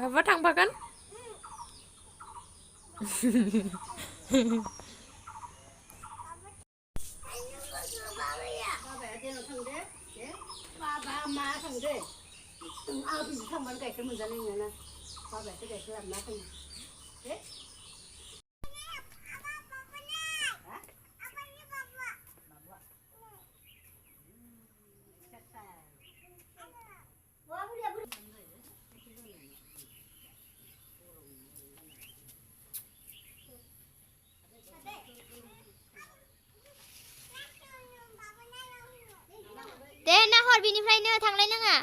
Bapak थांफागोन? Ba má thằng đấy, bây giờ thằng bán gaysri mình ra lên nữa nè, ba bé cái gaysri làm má thằng, đấy. Deh, nah hor biniफ्राय नो थांलाय नाङा.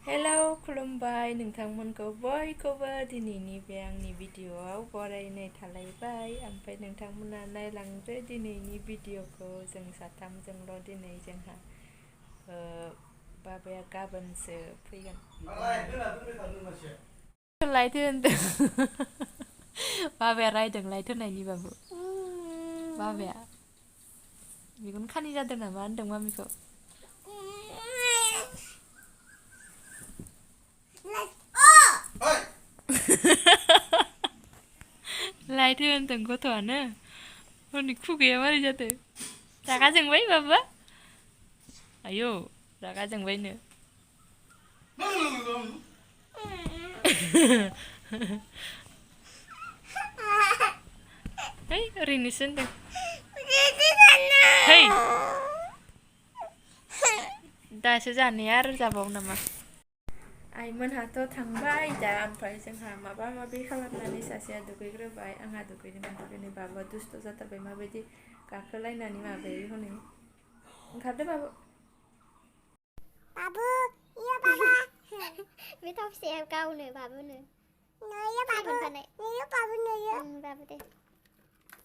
Hello, खुलुमबाय नोंथांमोनखौ बयखौबो दिनैनि बे आंनि भिडिअआव बरायनाय थालायबाय. ओमफ्राय नोंथांमोना नायलांदो दिनैनि भिडिअखौ. जों साथामजोंल' दिनै जोंहा बाबाया गाबोनसो फैगोन. लायथो होनदों. बाबाया रायदों लायथो होननायनि बाबु. बाबाया बेखौनो खानि जादों नामा होनदों मामिखौ. लायथो होनदों गथ'आनो. हरनि खुगाया मारै जादों? रागा जोंबाय बाबा? आयौ रागा जोंबायनो. है ओरैनोसो होनदों. है दासो जानाया आरो जाबावो नामा? आइमोनहाथ' थांबाय दा. ओमफ्राय जोंहा माबा माबि खालामनानै सासेया दुगैग्रोबाय. आंहा दुगैनो बाबुआ दुस्थ' जाथारबाय. माबायदि गाखोलायनानै माबायो हनै. ओंखारदो बाबु. बाबु, iya बाबा. बे थाव फिसाया गावनो बाबुनो. नोयो बाबु. नोयो बाबु नोयो. बाबु दे.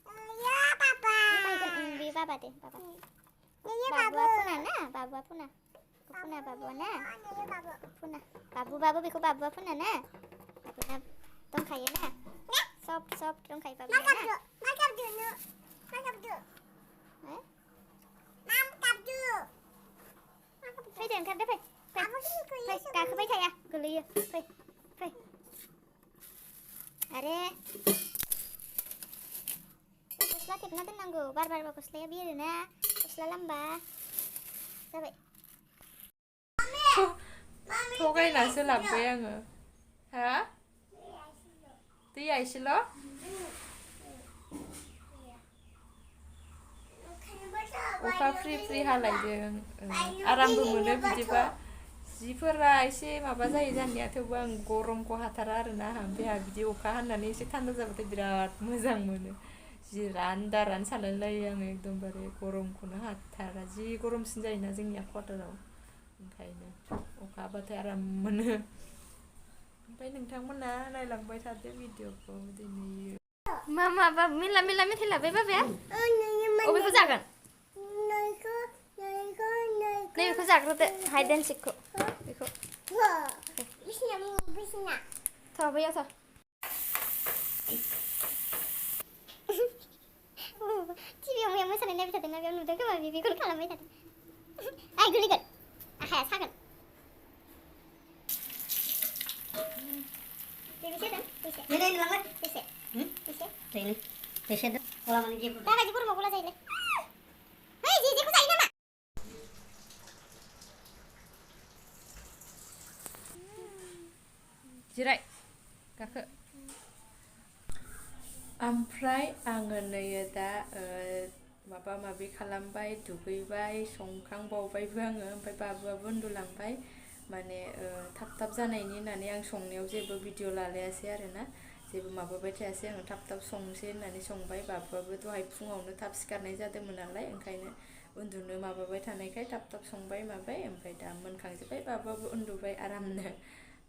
नोयो बाबा. बे बाबा दे बाबा. नोयो बाबु. बाबुआ पुना ना? बाबुआ पुना. पुना बाबुआ ना? नोयो बाबु. पुना. बाबु बेखौ बाबुआ पुना ना? बाबुना दंखायो ना? सब दंखायो बाबुना ना? माथाबदो नो. माथाबदो. माथाबदो. फैदो ओंखारदो फै. फै गाखोबाय थाया गोलैयो. फै. आरे गस्ला थेबना दोननांगौ. बार गस्लाया बेरोना. गस्ला लामबा जाबाय. थगायनासो लाबोबाय आङो. हा? दैया एसेल'? अखा फ्रि हालायदों. आरामबो मोनो बिदिबा. जिफोरा एसे माबा जायो जानाया, थेवबो आं गरमखौ हाथारा आरोना. ओमफ्राय बिदि अखा हानानै एसे थान्दा जाबाथाय बिराद मोजां मोनो. जि रान सालायलायो आङो एकदमबारे. गरमखौनो हाथारा. जि गरमसिन जायोना जोंनिया क्वार्टाराव. ओंखायनो अखा हाबाथाय आराम मोनो. ओमफ्राय नोंथांमोना नायलांबाय थादो भिडिअखौ दिनै. माबा मेला मेथाइ लाबाय बाबाया? अबेखौ जागोन? नैबेखौ जाग्रोदो. Hide and सिकखौ. बेखौ थ' बैयाव थ'. टिभियाव मैया मोसानाय नायबाय थादोंना, बेयाव नुदों खोमा बेखौनो खालामबाय थादों. आइ गोलैगोन. आखाया सागोन. बेसे दं? बेसे? दाबायदि गरमाव गला जायोलै. है जेखौ जायो नामा? जिराय गाखो. ओमफ्राय आङो नैयो दा माबा माबि खालामबाय, दुगैबाय, संखांबावबायबो आङो. ओमफ्राय बाबुआबो उन्दुलांबाय. माने थाब जानायनि होननानै आं संनायाव जेबो भिडिअ लालायासै आरोना. जेबो माबाबाय थायासै आङो. थाब संसै होननानै संबाय. बाबुआबो दहाय फुङावनो थाब सिखारनाय जादोंमोन नालाय, ओंखायनो उन्दुनो माबाबाय थानायखाय थाब संबाय माबाय. ओमफ्राय दा मोनखांजोब्बाय. बाबुआबो उन्दुबाय आरामनो.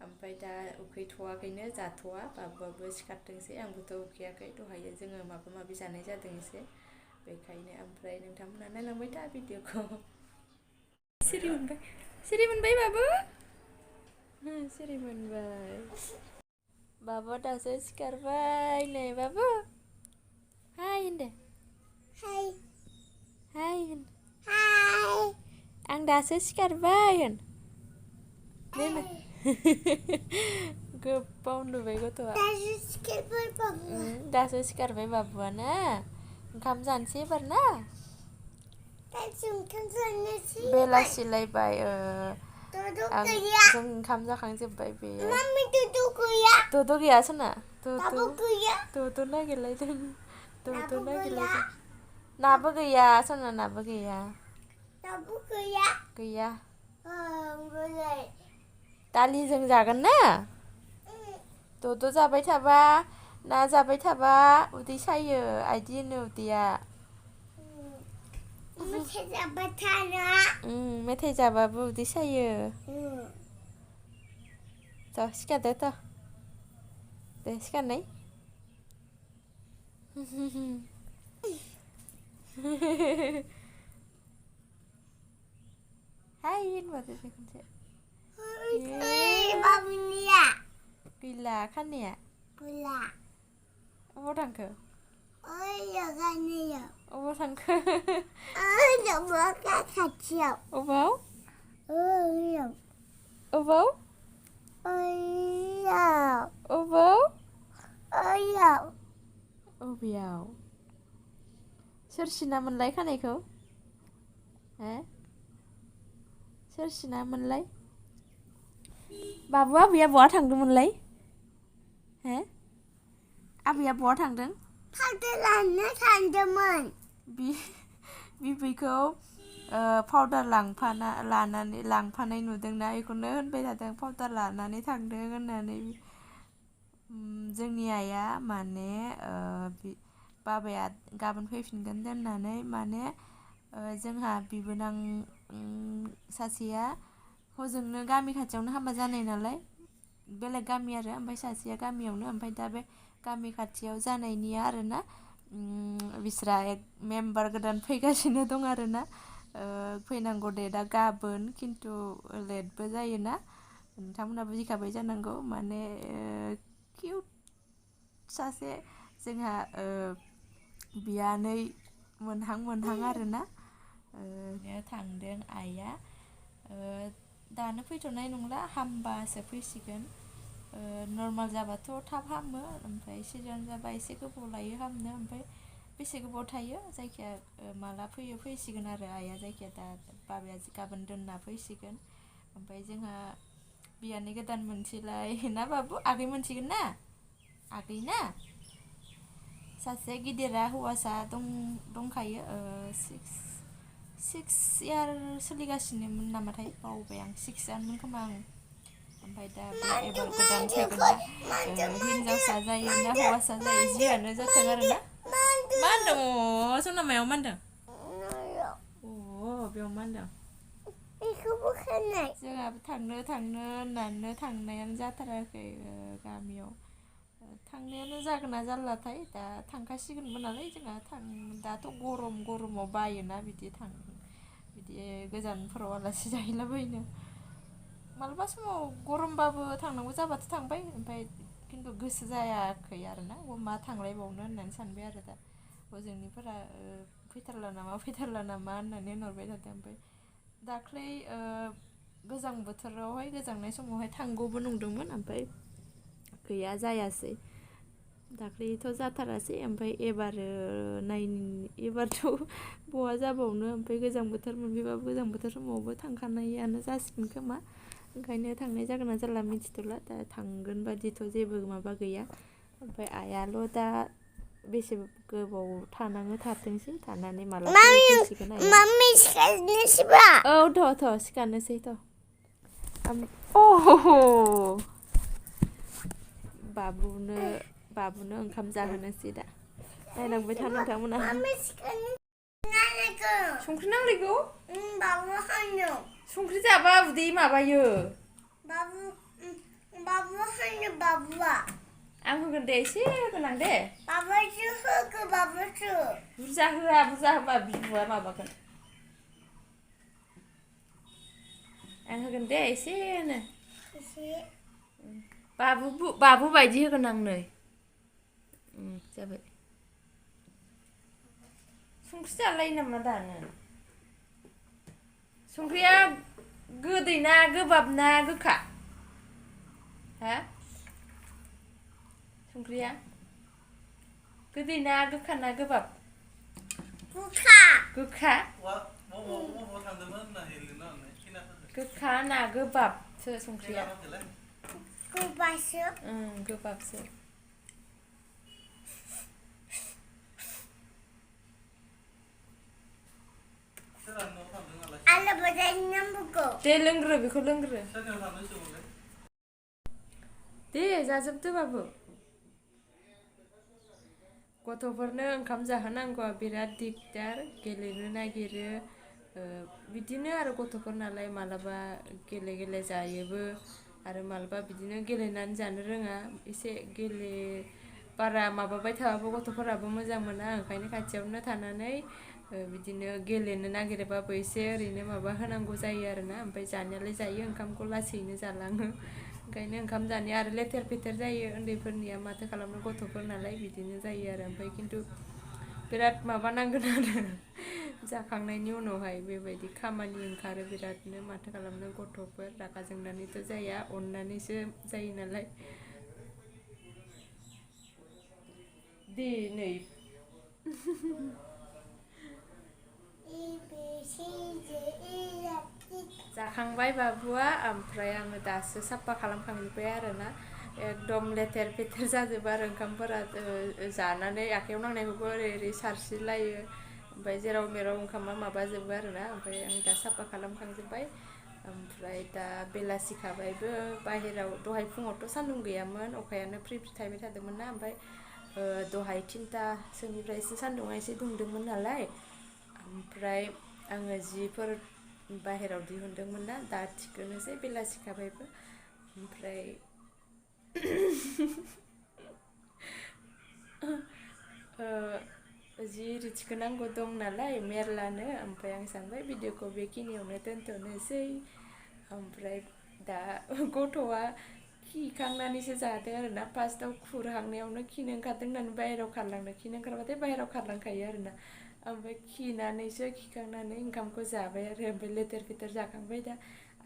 ओमफ्राय दा उखैथ'वाखैनो, जाथ'वा. बाबुआबो सिखारथोंसै. आंबोथ' उखैयाखै. दहायो जोङो माबा माबि जानाय जादों एसे, बेखायनो. ओमफ्राय नोंथांमोना नायलांबाय था भिडिअखौ. सिरि मोनबाय बाबु. सिरि मोनबाय बाबुआ दासो सिखारबाय नै बाबु हाय होनदो हाय होन आं दासो सिखारबाय होन दोनो गोबाव उन्दुबाय गथ'आ दासो सिखारबाय बाबुआ ना ओंखाम जानोसै एबार ना बेलासिलायबाय जों ओंखाम जाखांजोब्बाय बेयो दद' गैया सोना दद' नागिरलायदों नाबो गैया सोना नाबो गैया गैया दालिजों जागोन ना दद' जाबाय थाबा ना जाबाय थाबा उदै सायो आइदि होनो उदैया मेथाइ जाबाबो उदै सायो थ' सिखारदो थ' दे सिखारनाय हाय होनबादो दे खनसे गैला खानाया अबाव थांखो अबाव थांखो अबाव अबाव अबेयाव सोर सिनामोनलाय खानायखौ सोर सिनामोनलाय बाबु आबैया बहा थांदोंमोनलाय आबैया बहा थांदों बिबैखौ पाउडार लांफानाय नुदोंना बेखौनो होनबाय थादों पाउडार लानानै थांदों होननानै जोंनि आइया माने बाबाया गाबोन फैफिनगोन दोननानै माने जोंहा बिबोनां सासेया हजोंनो गामि खाथियावनो हाबा जानाय नालाय बेलेग गामि आरो ओमफ्राय सासेया गामियावनो ओमफ्राय दा बे गामि खाथियाव जानायनिया आरोना बिस्रा मेम्बार गोदान फैगासिनो दं आरोना फैनांगौ डेटआ गाबोन खिन्थु लेटबो जायोना नोंथांमोनहा बुजिखाबाय जानांगौ माने किउट सासे जोंहा बियानै मोनहां आरोना थांदों आइया दानो फैथ'नाय नंला हामबासो फैसिगोन नर्माल जाबाथ' थाब हामो ओमफ्राय सिजन जाबा एसे गोबाव लायो हामनो ओमफ्राय बेसे गोबाव थायो जायखिया माला फैसिगोन आरो आइया जायखिया दा बाबाया गाबोन दोनना फैसिगोन ओमफ्राय जोंहा बियानै गोदान मोनसेलाय ना बाबु आगै मोनसिगोन ना आगै ना सासे गिदिरा हौवासा दंखायो 6 इयार सोलिगासिनोमोन नामाथाय बावबाय आं 6आनो खोमा आं ओमफ्राय दा बे एबार गोदान फैगोन ना हिनजावसा जायो ना हौवासा जायो जियानो जाथों आरो ना मा होनदों जोंना मायाव मा होनदों बेयाव मा होनदों जोंहाबो थांनो होननानै थांनायानो जाथाराखै गामियाव थांनायानो जागोन ना जारलाथाय दा थांखासिगोनबो नालाय जोंहा दाथ' गरमाव बायोना बिदि गोजानफोराव आलासि जाहैलाबायनो मालाबा समाव गरमबाबो थांनांगौ जाबाथ' थांबाय ओमफ्राय खिन्थु गोसो जायाखै आरोना मा थांलायबावनो होननानै सानबाय आरो दा हजोंनिफोरा फैथारला नामा होननानै होनहरबाय थादों ओमफ्राय दाख्लै गोजां बोथोरावहाय गोजांनाय समावहाय थांगौबो नंदोंमोन ओमफ्राय गैया जायासै दाख्लैथ' जाथारासै ओमफ्राय एबारथ' बहा जाबावनो ओमफ्राय गोजां बोथोर मोनफैबाबो गोजां बोथोर समावबो थांखानायानो जासिगोन खोमा ओंखायनो थांनाय जागोन ना जाला मिथिथ'ला दा थांगोन बादिथ' जेबो माबा गैया ओमफ्राय आइयाल' दा बेसे गोबाव थानाङो थाथोंसै थानानै मालाबा फैसिगोन थ' सिखारनोसै थ' बाबुनो ओंखाम जाहोनोसै दा नायलांबाय था नोंथांमोना संख्रि नांलायगौ संख्रि जाबा उदै माबायो आं होगोन दे एसे होगोन आं दे बुरजा होबा बिबुआ माबागोन आं होगोन दे एसेनो बाबु बायदि होगोन आं नै जाबाय संख्रि जालायो नामा दानो संख्रिया गोदै ना गोबाब ना गोखा हा संख्रिया गोदै ना गोखा ना गोबाब गोखा गोखा ना गोबाबसो संख्रिया गोबाबसो दे लोंग्रो बेखौ लोंग्रो दे जाजोबदो बाबु गथ'फोरनो ओंखाम जाहोनांगौआ बिराद दिगदार गेलेनो नागिरो बिदिनो आरो गथ'फोर नालाय मालाबा गेले जायोबो आरो मालाबा बिदिनो गेलेनानै जानो रोङा एसे बारा माबाबाय थाबाबो गथ'फोराबो मोजां मोना ओंखायनो खाथियावनो थानानै बिदिनो गेलेनो नागिरबाबो एसे ओरैनो माबा होनांगौ जायो आरोना ओमफ्राय जानायालाय जायो ओंखामखौ लासैनो जालाङो ओंखायनो ओंखाम जानाया आरो लेथेर फेथेर जायो उन्दैफोरनिया माथो खालामनो गथ'फोर नालाय बिदिनो जायो आरो ओमफ्राय खिन्थु बिराद माबानांगोन आरो जाखांनायनि उनावहाय बेबायदि खामानि ओंखारो बिरादनो माथो खालामनो गथ'फोर रागा जोंनानैथ' जाया अननानैसो जायो नालाय दे नै जाखांबाय बाबुआ ओमफ्राय आङो दासो साफा खालामखांजोब्बाय आरोना एकदम लेथेर फेथेर जाजोबो आरो ओंखामफोरा जानानै आखायाव नांनायखौबो ओरै सारस्रिलायो ओमफ्राय जेराव मेराव ओंखामा माबाजोबो आरोना ओमफ्राय आं दा साफा खालामखांजोब्बाय ओमफ्राय दा बेलासिखाबायबो बाहेराव दहाय फुङावथ' सान्दुं गैयामोन अखायानो फ्रि फ्रि थाइबाय थादोंमोन ना ओमफ्राय दहाय 3टासोनिफ्रायसो सान्दुंआ एसे दुंदोंमोन नालाय ओमफ्राय आङो जिफोर बाहेराव दिहुनदोंमोन ना दा थिखोनोसै बेलासिखाबायबो ओमफ्राय जि इरि थिखोनांगौ दं नालाय मेरलानो ओमफ्राय आं सानबाय भिडिअखौ बेखिनियावनो दोनथ'नोसै ओमफ्राय दा गथ'आ खिखांनानैसो जादों आरोना फार्स्टआव खुरहांनायावनो खिनो ओंखारदों होननानै बाहेरायाव खारलांदों खिनो ओंखारबाथाय बाहेरायाव खारलांखायो आरोना ओमफ्राय खिखांनानै ओंखामखौ जाबाय आरो ओमफ्राय लेथेर फेथेर जाखांबाय दा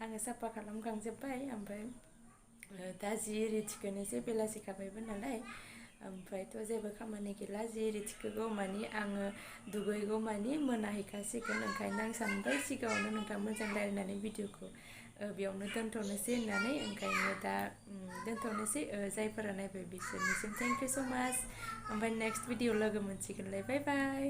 आङो साफा खालामखांजोब्बाय ओमफ्राय दा जि इरि थिखोनोसै बेलासिखाबायबो नालाय ओमफ्रायथ' जेबो खामानि गैला जि इरि थिखोगौ मानि आङो दुगैगौ मानि मोनाहैखासिगोन ओंखायनो आं सानबाय सिगाङावनो नोंथांमोनजों रायलायनानै भिडिअखौ बेयावनो दोनथ'नोसै होननानै ओंखायनो दा दोनथ'नोसै जायफोरा नायबाय बिसोरनिसिम थेंक इउ स' माच ओमफ्राय नेक्स्ट भिडिअ लोगो मोनसिगोनलाय बाय बाय